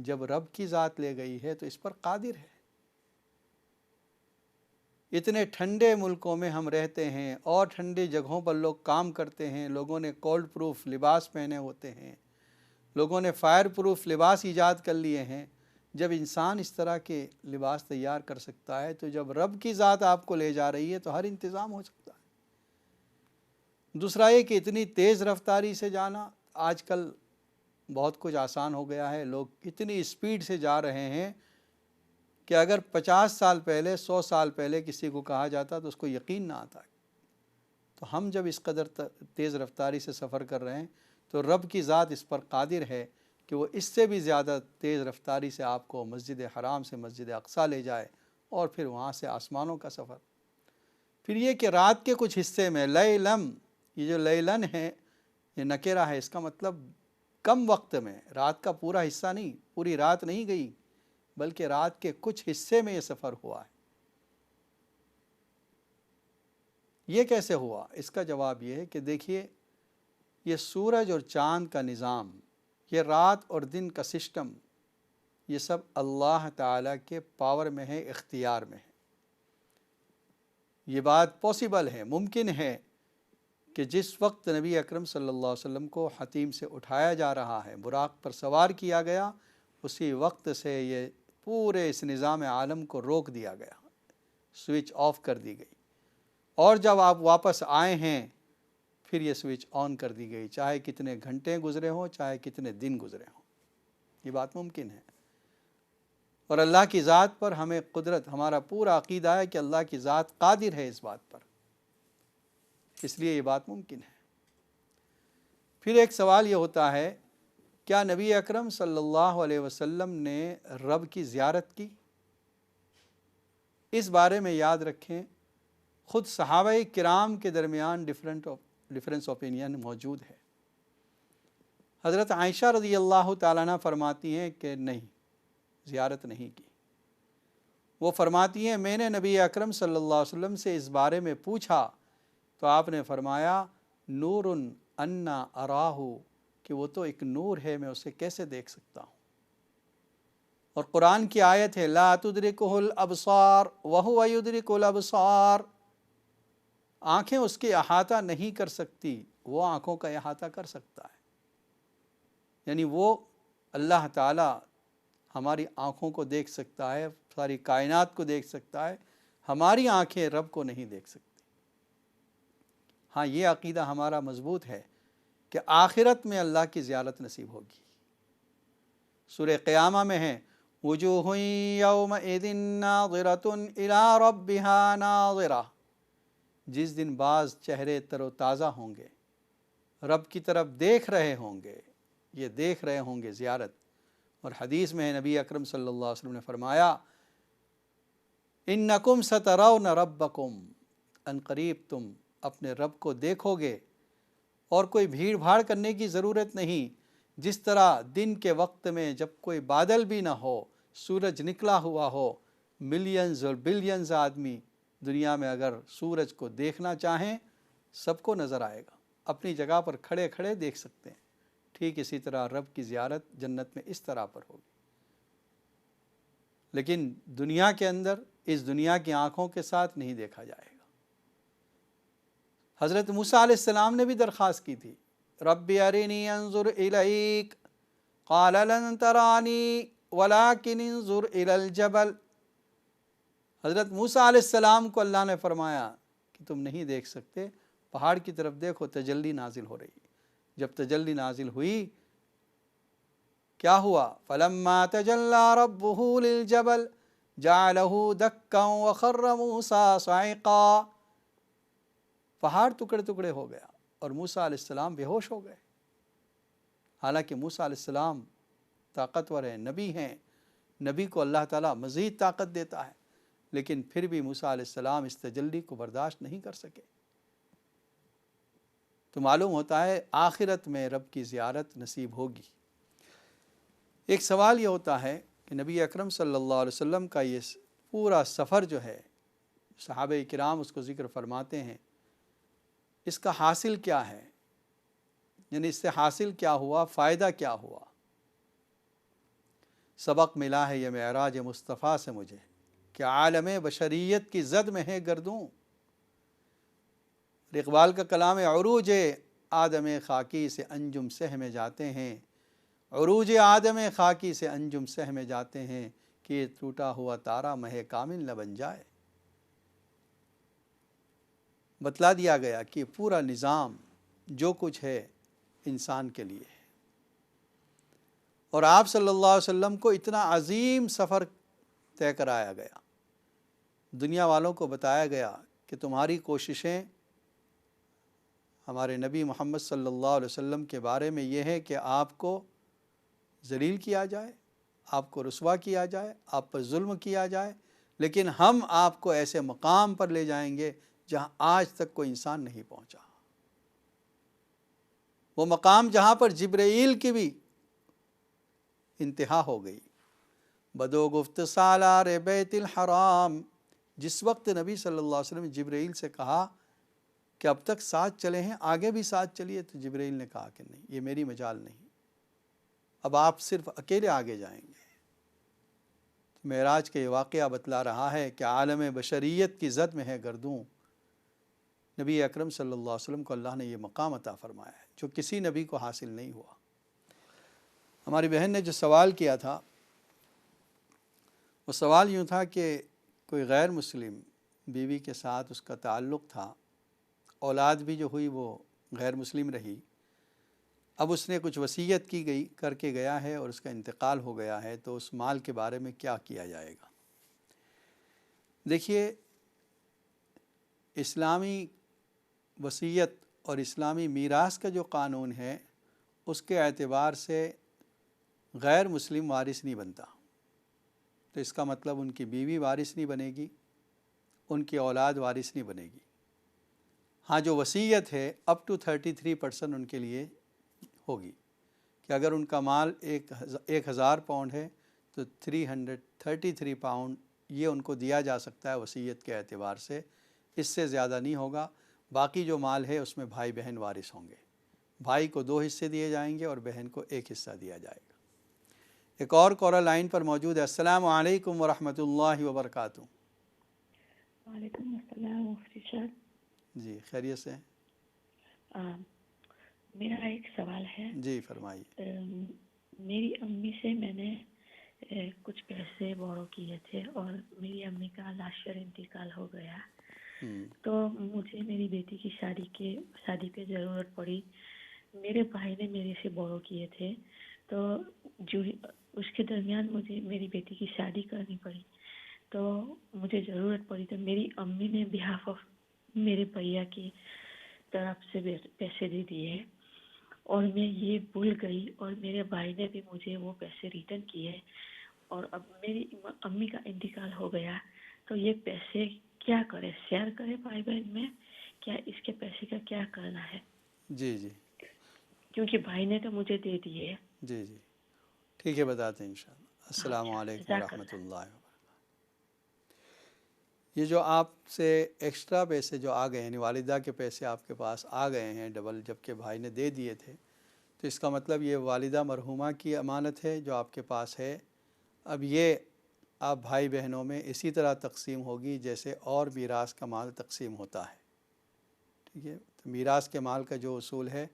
جب رب کی ذات لے گئی ہے تو اس پر قادر ہے۔ اتنے ٹھنڈے ملکوں میں ہم رہتے ہیں اور ٹھنڈی جگہوں پر لوگ کام کرتے ہیں، لوگوں نے کولڈ پروف لباس پہنے ہوتے ہیں، لوگوں نے فائر پروف لباس ایجاد کر لیے ہیں۔ جب انسان اس طرح کے لباس تیار کر سکتا ہے تو جب رب کی ذات آپ کو لے جا رہی ہے تو ہر انتظام ہو سکتا ہے۔ دوسرا یہ کہ اتنی تیز رفتاری سے جانا، آج کل بہت کچھ آسان ہو گیا ہے، لوگ اتنی اسپیڈ سے جا رہے ہیں کہ اگر 50 سال پہلے 100 سال پہلے کسی کو کہا جاتا تو اس کو یقین نہ آتا۔ تو ہم جب اس قدر تیز رفتاری سے سفر کر رہے ہیں تو رب کی ذات اس پر قادر ہے کہ وہ اس سے بھی زیادہ تیز رفتاری سے آپ کو مسجد حرام سے مسجد اقصیٰ لے جائے اور پھر وہاں سے آسمانوں کا سفر۔ پھر یہ کہ رات کے کچھ حصے میں لیلم، یہ جو لیلن ہے یہ نکرہ ہے، اس کا مطلب کم وقت میں، رات کا پورا حصہ نہیں، پوری رات نہیں گئی بلکہ رات کے کچھ حصے میں یہ سفر ہوا ہے۔ یہ کیسے ہوا؟ اس کا جواب یہ ہے کہ دیکھیے، یہ سورج اور چاند کا نظام، یہ رات اور دن کا سسٹم، یہ سب اللہ تعالیٰ کے پاور میں ہے، اختیار میں ہے۔ یہ بات پاسبل ہے، ممکن ہے کہ جس وقت نبی اکرم صلی اللہ علیہ وسلم کو حتیم سے اٹھایا جا رہا ہے، براق پر سوار کیا گیا، اسی وقت سے یہ پورے اس نظام عالم کو روک دیا گیا، سوئچ آف کر دی گئی، اور جب آپ واپس آئے ہیں پھر یہ سوئچ آن کر دی گئی، چاہے کتنے گھنٹے گزرے ہوں، چاہے کتنے دن گزرے ہوں، یہ بات ممکن ہے۔ اور اللہ کی ذات پر ہمیں قدرت، ہمارا پورا عقیدہ ہے کہ اللہ کی ذات قادر ہے اس بات پر، اس لیے یہ بات ممکن ہے۔ پھر ایک سوال یہ ہوتا ہے، کیا نبی اکرم صلی اللہ علیہ وسلم نے رب کی زیارت کی؟ اس بارے میں یاد رکھیں، خود صحابہ کرام کے درمیان ڈیفرنس اوپینین موجود ہے۔ حضرت عائشہ رضی اللہ تعالیٰ عنہ فرماتی ہیں کہ نہیں، زیارت نہیں کی۔ وہ فرماتی ہیں میں نے نبی اکرم صلی اللہ علیہ وسلم سے اس بارے میں پوچھا تو آپ نے فرمایا نور انا اراہ، کہ وہ تو ایک نور ہے، میں اسے کیسے دیکھ سکتا ہوں۔ اور قرآن کی آیت ہے لا تدرکہ الابصار وہو یدرک الابصار، آنکھیں اس کی احاطہ نہیں کر سکتی، وہ آنکھوں کا احاطہ کر سکتا ہے۔ یعنی وہ اللہ تعالیٰ ہماری آنکھوں کو دیکھ سکتا ہے، ساری کائنات کو دیکھ سکتا ہے، ہماری آنکھیں رب کو نہیں دیکھ سکتی۔ ہاں، یہ عقیدہ ہمارا مضبوط ہے کہ آخرت میں اللہ کی زیارت نصیب ہوگی۔ سورہ قیامہ میں ہے وجوہ یومئذ ناظرۃ الی ربها ناظرہ، جس دن بعض چہرے تر و تازہ ہوں گے، رب کی طرف دیکھ رہے ہوں گے، یہ دیکھ رہے ہوں گے زیارت۔ اور حدیث میں نبی اکرم صلی اللہ علیہ وسلم نے فرمایا انکم سترون ربکم، ان قریب تم اپنے رب کو دیکھو گے، اور کوئی بھیڑ بھاڑ کرنے کی ضرورت نہیں۔ جس طرح دن کے وقت میں جب کوئی بادل بھی نہ ہو، سورج نکلا ہوا ہو، ملینز اور بلینز آدمی دنیا میں اگر سورج کو دیکھنا چاہیں سب کو نظر آئے گا، اپنی جگہ پر کھڑے کھڑے دیکھ سکتے ہیں۔ ٹھیک اسی طرح رب کی زیارت جنت میں اس طرح پر ہوگی، لیکن دنیا کے اندر اس دنیا کی آنکھوں کے ساتھ نہیں دیکھا جائے گا۔ حضرت موسیٰ علیہ السلام نے بھی درخواست کی تھی رب ارنی انظر الیک قال لن ترانی ولکن انظر الی الجبل۔ حضرت موسیٰ علیہ السلام کو اللہ نے فرمایا کہ تم نہیں دیکھ سکتے، پہاڑ کی طرف دیکھو، تجلی نازل ہو رہی ہے۔ جب تجلی نازل ہوئی کیا ہوا؟ فلما تجلی ربہ للجبل جعلہ دکا وخر موسیٰ صعقا، پہاڑ ٹکڑے ٹکڑے ہو گیا اور موسیٰ علیہ السلام بے ہوش ہو گئے۔ حالانکہ موسیٰ علیہ السلام طاقتور ہیں، نبی ہیں، نبی کو اللہ تعالیٰ مزید طاقت دیتا ہے، لیکن پھر بھی موسیٰ علیہ السلام اس تجلی کو برداشت نہیں کر سکے۔ تو معلوم ہوتا ہے آخرت میں رب کی زیارت نصیب ہوگی۔ ایک سوال یہ ہوتا ہے کہ نبی اکرم صلی اللہ علیہ وسلم کا یہ پورا سفر جو ہے، صحابہ کرام اس کو ذکر فرماتے ہیں، اس کا حاصل کیا ہے؟ یعنی اس سے حاصل کیا ہوا، فائدہ کیا ہوا؟ سبق ملا ہے یہ معراج مصطفیٰ سے مجھے کہ عالم بشریت کی زد میں ہے گردوں۔ اقبال کا کلام ہے، عروج آدم خاکی سے انجم سہ میں جاتے ہیں، عروج آدم خاکی سے انجم سہ میں جاتے ہیں، کہ یہ ٹوٹا ہوا تارا مہ کامل نہ بن جائے۔ بتلا دیا گیا کہ پورا نظام جو کچھ ہے انسان کے لیے ہے، اور آپ صلی اللہ علیہ وسلم کو اتنا عظیم سفر طے کرایا گیا، دنیا والوں کو بتایا گیا کہ تمہاری کوششیں ہمارے نبی محمد صلی اللہ علیہ وسلم کے بارے میں یہ ہے کہ آپ کو ذلیل کیا جائے، آپ کو رسوا کیا جائے، آپ پر ظلم کیا جائے، لیکن ہم آپ کو ایسے مقام پر لے جائیں گے جہاں آج تک کوئی انسان نہیں پہنچا۔ وہ مقام جہاں پر جبرائیل کی بھی انتہا ہو گئی۔ بدو گفت سالار بیت الحرام، جس وقت نبی صلی اللہ علیہ وسلم نے جبرائیل سے کہا کہ اب تک ساتھ چلے ہیں، آگے بھی ساتھ چلیے، تو جبرائیل نے کہا کہ نہیں، یہ میری مجال نہیں، اب آپ صرف اکیلے آگے جائیں گے۔ معراج کا یہ واقعہ بتلا رہا ہے کہ عالم بشریت کی زد میں ہے گردوں۔ نبی اکرم صلی اللہ علیہ وسلم کو اللہ نے یہ مقام عطا فرمایا ہے جو کسی نبی کو حاصل نہیں ہوا۔ ہماری بہن نے جو سوال کیا تھا، وہ سوال یوں تھا کہ کوئی غیر مسلم بیوی کے ساتھ اس کا تعلق تھا، اولاد بھی جو ہوئی وہ غیر مسلم رہی، اب اس نے کچھ وصیت کی گئی کر کے گیا ہے اور اس کا انتقال ہو گیا ہے، تو اس مال کے بارے میں کیا کیا جائے گا؟ دیکھیے، اسلامی وصیت اور اسلامی میراث کا جو قانون ہے، اس کے اعتبار سے غیر مسلم وارث نہیں بنتا، تو اس کا مطلب ان کی بیوی وارث نہیں بنے گی، ان کی اولاد وارث نہیں بنے گی۔ ہاں، جو وصیت ہے اپ ٹو 33% ان کے لیے ہوگی، کہ اگر ان کا مال 1000 پاؤنڈ ہے تو 333 پاؤنڈ یہ ان کو دیا جا سکتا ہے وصیت کے اعتبار سے، اس سے زیادہ نہیں ہوگا۔ باقی جو مال ہے اس میں بھائی بہن وارث ہوں گے، بھائی کو 2 حصے دیے جائیں گے اور بہن کو 1 حصہ دیا جائے گا۔ ایک اور کالر لائن پر موجود ہے۔ السلام علیکم ورحمۃ اللہ وبرکاتہ۔ وعلیکم السلام مفتی صاحب۔ جی، خیریت سے ہیں؟ میرا ایک سوال ہے۔ جی فرمائیے۔ میری امی سے میں نے کچھ پیسے بورو کیے تھے اور میری امی کا لاسٹ ایئر انتقال ہو گیا، تو مجھے میری بیٹی کی شادی پہ ضرورت پڑی۔ میرے بھائی نے میرے سے بورو کیے تھے، تو جو اس کے درمیان مجھے میری بیٹی کی شادی کرنی پڑی، تو مجھے ضرورت پڑی، تو میری امی نے بہاف آف میرے بھیا کی طرف سے پیسے دے دیے، اور میں یہ بھول گئی، اور میرے بھائی نے بھی مجھے وہ پیسے ریٹرن کیے، اور اب میری امی کا انتقال ہو گیا، تو یہ پیسے کیا کرے؟ شیئر کرے بھائی بہن میں؟ کیا اس کے پیسے کا کیا کرنا ہے؟ جی جی، کیونکہ بھائی نے تو مجھے دے دیے۔ جی جی، ٹھیک ہے، بتاتے ہیں انشاءاللہ۔ السلام علیکم جزاک ورحمۃ اللہ۔ اللہ وبرکاتہ۔ یہ جو آپ سے ایکسٹرا پیسے جو آ گئے ہیں، یعنی والدہ کے پیسے آپ کے پاس آ گئے ہیں ڈبل، جبکہ بھائی نے دے دیے تھے، تو اس کا مطلب یہ والدہ مرحومہ کی امانت ہے جو آپ کے پاس ہے۔ اب یہ آپ بھائی بہنوں میں اسی طرح تقسیم ہوگی جیسے اور میراث کا مال تقسیم ہوتا ہے، ٹھیک ہے؟ تو میراث کے مال کا جو اصول ہے،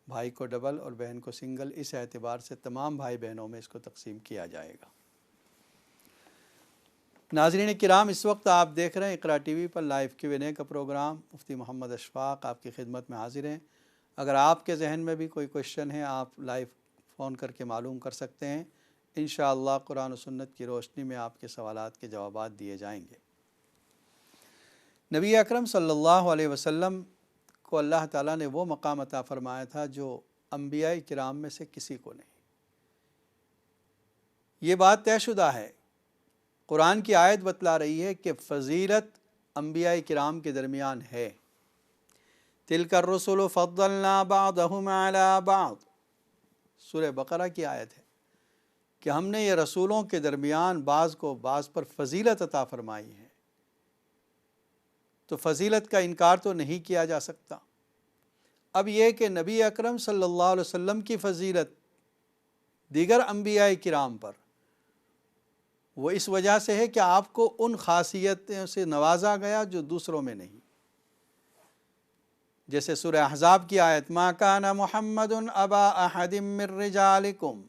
بھائی کو ڈبل اور بہن کو سنگل، اس اعتبار سے تمام بھائی بہنوں میں اس کو تقسیم کیا جائے گا۔ ناظرین کرام، اس وقت آپ دیکھ رہے ہیں اقرا ٹی وی پر لائیو Q&A کا پروگرام۔ مفتی محمد اشفاق آپ کی خدمت میں حاضر ہیں۔ اگر آپ کے ذہن میں بھی کوئی کوشچن ہے، آپ لائیو فون کر کے معلوم کر سکتے ہیں، انشاءاللہ قرآن و سنت کی روشنی میں آپ کے سوالات کے جوابات دیے جائیں گے۔ نبی اکرم صلی اللہ علیہ وسلم کو اللہ تعالیٰ نے وہ مقام عطا فرمایا تھا جو انبیاء کرام میں سے کسی کو نہیں۔ یہ بات طے شدہ ہے، قرآن کی آیت بتلا رہی ہے کہ فضیلت انبیاء کرام کے درمیان ہے۔ تلک الرسل فضلنا بعضهم علی بعض، سورہ بقرہ کی آیت ہے کہ ہم نے یہ رسولوں کے درمیان بعض کو بعض پر فضیلت عطا فرمائی ہے، تو فضیلت کا انکار تو نہیں کیا جا سکتا۔ اب یہ کہ نبی اکرم صلی اللہ علیہ وسلم کی فضیلت دیگر انبیاء کرام پر وہ اس وجہ سے ہے کہ آپ کو ان خاصیتوں سے نوازا گیا جو دوسروں میں نہیں. جیسے سورہ احزاب کی آیت ما کان محمد ابا احد من رجالکم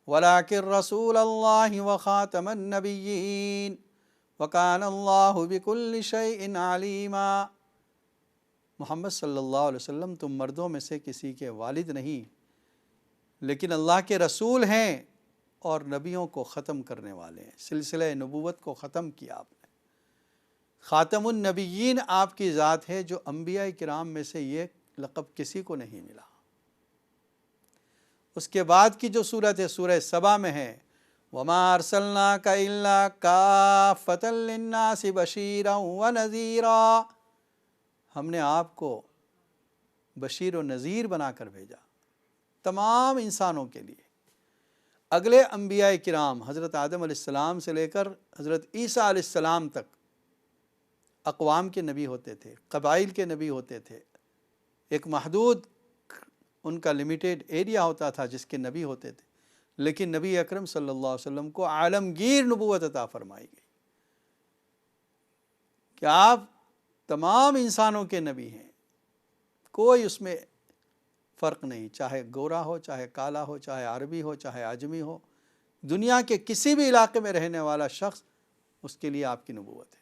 ولکن رسول اللہ وخاتم النبیین وکان اللہ بکل شیء علیما. محمد صلی اللہ علیہ وسلم تم مردوں میں سے کسی کے والد نہیں لیکن اللہ کے رسول ہیں اور نبیوں کو ختم کرنے والے ہیں. سلسلہ نبوت کو ختم کیا آپ نے. خاتم النبیین آپ کی ذات ہے جو انبیاء کرام میں سے یہ لقب کسی کو نہیں ملا. اس کے بعد کی جو صورت ہے سورہ سبا میں ہے وَمَا أَرْسَلْنَاكَ إِلَّا كَافَّةً لِلنَّاسِ بَشِيرًا وَنَذِيرًا. ہم نے آپ کو بشیر و نذیر بنا کر بھیجا تمام انسانوں کے لیے. اگلے انبیاء کرام حضرت آدم علیہ السلام سے لے کر حضرت عیسیٰ علیہ السلام تک اقوام کے نبی ہوتے تھے، قبائل کے نبی ہوتے تھے. ایک محدود ان کا لمیٹیڈ ایریا ہوتا تھا جس کے نبی ہوتے تھے. لیکن نبی اکرم صلی اللہ علیہ وسلم کو عالمگیر نبوت عطا فرمائی گئی کہ آپ تمام انسانوں کے نبی ہیں. کوئی اس میں فرق نہیں، چاہے گورا ہو، چاہے کالا ہو، چاہے عربی ہو، چاہے عجمی ہو. دنیا کے کسی بھی علاقے میں رہنے والا شخص اس کے لیے آپ کی نبوت ہے.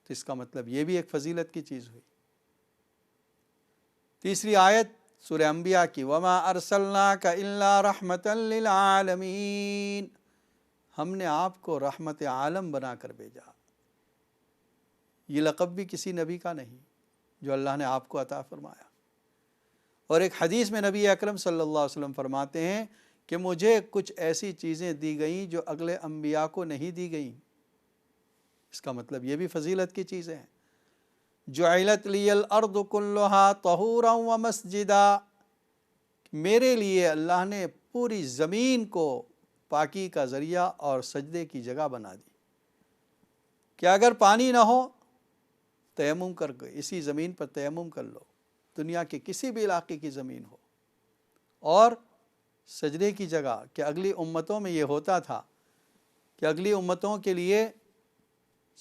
تو اس کا مطلب یہ بھی ایک فضیلت کی چیز ہوئی. تیسری آیت سورہ انبیاء کی وَمَا أَرْسَلْنَاكَ إِلَّا رَحْمَةً لِلْعَالَمِينَ. ہم نے آپ کو رحمت عالم بنا کر بھیجا. یہ لقب بھی کسی نبی کا نہیں جو اللہ نے آپ کو عطا فرمایا. اور ایک حدیث میں نبی اکرم صلی اللہ علیہ وسلم فرماتے ہیں کہ مجھے کچھ ایسی چیزیں دی گئیں جو اگلے انبیاء کو نہیں دی گئیں. اس کا مطلب یہ بھی فضیلت کی چیزیں ہیں. جعلت لی الارض کلھا طہورا ومسجدا. میرے لیے اللہ نے پوری زمین کو پاکی کا ذریعہ اور سجدے کی جگہ بنا دی کہ اگر پانی نہ ہو تیمم کر کے اسی زمین پر تیمم کر لو، دنیا کے کسی بھی علاقے کی زمین ہو. اور سجدے کی جگہ کہ اگلی امتوں میں یہ ہوتا تھا کہ اگلی امتوں کے لیے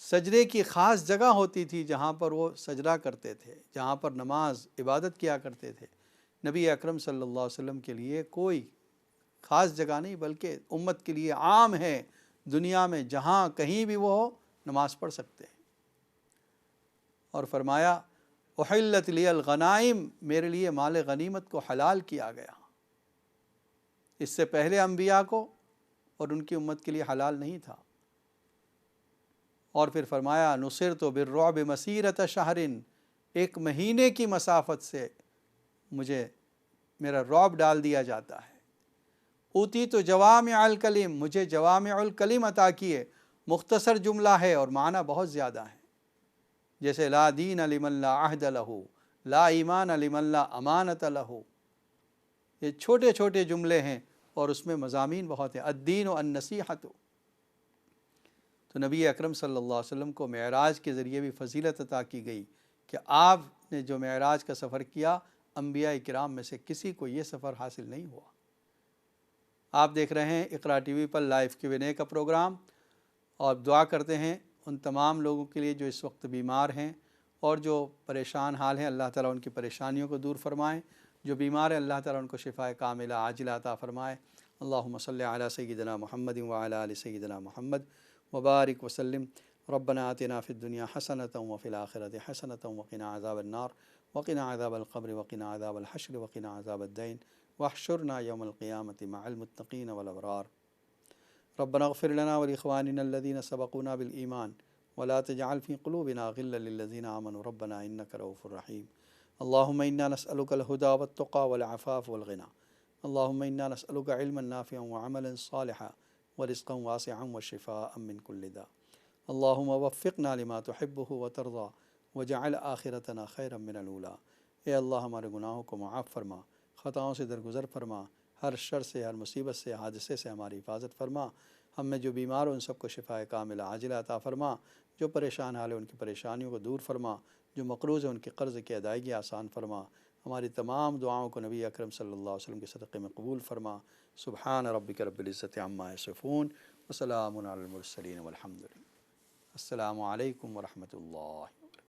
سجدے کی خاص جگہ ہوتی تھی جہاں پر وہ سجدہ کرتے تھے، جہاں پر نماز عبادت کیا کرتے تھے. نبی اکرم صلی اللہ علیہ وسلم کے لیے کوئی خاص جگہ نہیں بلکہ امت کے لیے عام ہے، دنیا میں جہاں کہیں بھی وہ ہو نماز پڑھ سکتے ہیں. اور فرمایا احلت لی الغنائم، میرے لیے مال غنیمت کو حلال کیا گیا. اس سے پہلے انبیاء کو اور ان کی امت کے لیے حلال نہیں تھا. اور پھر فرمایا نصرت بالرعب مسیرۃ شہر، ایک مہینے کی مسافت سے مجھے میرا رعب ڈال دیا جاتا ہے. اوتیت جوامع الکلم، مجھے جوامع الکلم عطا کیے. مختصر جملہ ہے اور معنی بہت زیادہ ہے. جیسے لا دین لمن لا عہد لہ، لا ایمان لمن لا امانت لہ. یہ چھوٹے چھوٹے جملے ہیں اور اس میں مضامین بہت ہیں. الدین و النصیحۃ. تو نبی اکرم صلی اللہ علیہ وسلم کو معراج کے ذریعے بھی فضیلت عطا کی گئی کہ آپ نے جو معراج کا سفر کیا انبیاء کرام میں سے کسی کو یہ سفر حاصل نہیں ہوا. آپ دیکھ رہے ہیں اقرا ٹی وی پر لائیو Q&A کا پروگرام، اور دعا کرتے ہیں ان تمام لوگوں کے لیے جو اس وقت بیمار ہیں اور جو پریشان حال ہیں، اللہ تعالیٰ ان کی پریشانیوں کو دور فرمائیں. جو بیمار ہیں اللہ تعالیٰ ان کو شفاء کاملہ عاجلہ عطا فرمائے. اللہم صلی علی سیدنا محمد وعلی آل سیدنا محمد وبارک وسلم. ربنا آتنا فی الدنیا حسنۃ وفی الآخرۃ حسنۃ وقنا عذاب النار وقنا عذاب القبر وقنا عذاب الحشر وقنا عذاب الدین واحشرنا یوم القیامۃ مع المتقین والابرار. ربنا اغفر لنا ولاخواننا الذین سبقونا بالایمان ولا تجعل فی قلوبنا غلا للذین آمنوا ربنا انک رؤوف رحیم. اللہم انا نسألک الہدی والتقی والعفاف والغنی. اللہم انا نسألک علما نافعا وعملا صالحا ورزقا واسعا وشفاء من کل داء. اللہم وفقنا لما تحبہ وترضى وجعل آخرتنا خیرا من الاولی. اے اللہ ہمارے گناہوں کو معاف فرما، خطاؤں سے درگزر فرما، ہر شر سے، ہر مصیبت سے، حادثے سے ہماری حفاظت فرما. ہم میں جو بیمار ہو ان سب کو شفاء کاملہ عاجلہ عطا فرما. جو پریشان حال ہے ان کی پریشانیوں کو دور فرما. جو مقروض ہیں ان کے قرض کی ادائیگی آسان فرما. ہماری تمام دعاؤں کو نبی اکرم صلی اللہ علیہ وسلم کے صدقے میں قبول فرما. سبحان ربک رب العزت عما یصفون وسلام علی المرسلین والحمد للہ۔ السلام علیکم ورحمۃ اللہ۔